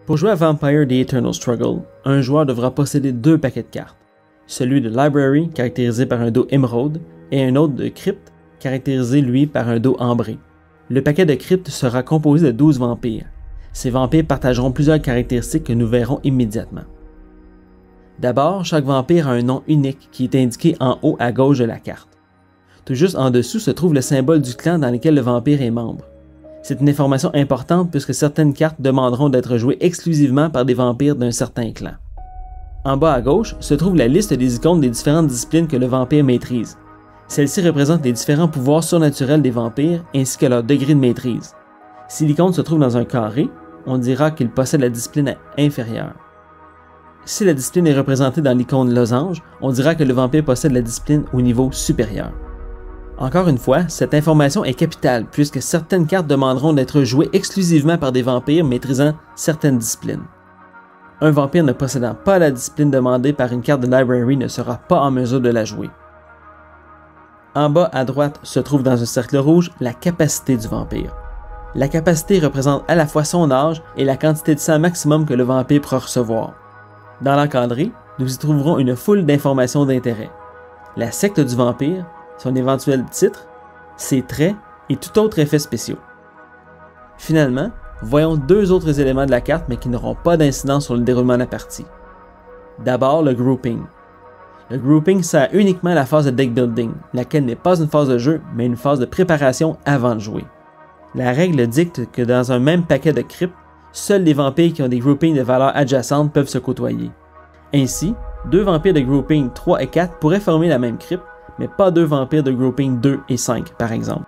Pour jouer à Vampire The Eternal Struggle, un joueur devra posséder deux paquets de cartes. Celui de Library, caractérisé par un dos émeraude, et un autre de Crypt, caractérisé lui par un dos ambré. Le paquet de Crypt sera composé de 12 vampires. Ces vampires partageront plusieurs caractéristiques que nous verrons immédiatement. D'abord, chaque vampire a un nom unique qui est indiqué en haut à gauche de la carte. Tout juste en dessous se trouve le symbole du clan dans lequel le vampire est membre. C'est une information importante puisque certaines cartes demanderont d'être jouées exclusivement par des vampires d'un certain clan. En bas à gauche se trouve la liste des icônes des différentes disciplines que le vampire maîtrise. Celles-ci représentent les différents pouvoirs surnaturels des vampires ainsi que leur degré de maîtrise. Si l'icône se trouve dans un carré, on dira qu'il possède la discipline inférieure. Si la discipline est représentée dans l'icône losange, on dira que le vampire possède la discipline au niveau supérieur. Encore une fois, cette information est capitale puisque certaines cartes demanderont d'être jouées exclusivement par des vampires maîtrisant certaines disciplines. Un vampire ne possédant pas la discipline demandée par une carte de Library ne sera pas en mesure de la jouer. En bas à droite se trouve dans un cercle rouge la capacité du vampire. La capacité représente à la fois son âge et la quantité de sang maximum que le vampire pourra recevoir. Dans l'encadré, nous y trouverons une foule d'informations d'intérêt. La secte du vampire, son éventuel titre, ses traits et tout autre effet spéciaux. Finalement, voyons deux autres éléments de la carte mais qui n'auront pas d'incidence sur le déroulement de la partie. D'abord, le grouping. Le grouping sert uniquement à la phase de deck building, laquelle n'est pas une phase de jeu mais une phase de préparation avant de jouer. La règle dicte que dans un même paquet de cryptes, seuls les vampires qui ont des groupings de valeurs adjacentes peuvent se côtoyer. Ainsi, deux vampires de grouping 3 et 4 pourraient former la même crypte, mais pas deux vampires de grouping 2 et 5 par exemple.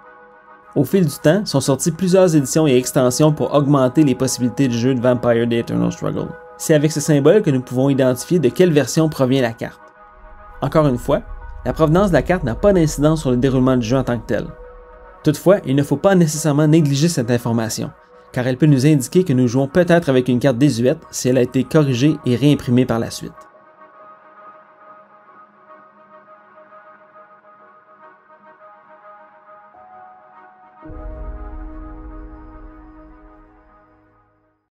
Au fil du temps, sont sorties plusieurs éditions et extensions pour augmenter les possibilités du jeu de Vampire The Eternal Struggle. C'est avec ce symbole que nous pouvons identifier de quelle version provient la carte. Encore une fois, la provenance de la carte n'a pas d'incidence sur le déroulement du jeu en tant que tel. Toutefois, il ne faut pas nécessairement négliger cette information, car elle peut nous indiquer que nous jouons peut-être avec une carte désuète si elle a été corrigée et réimprimée par la suite.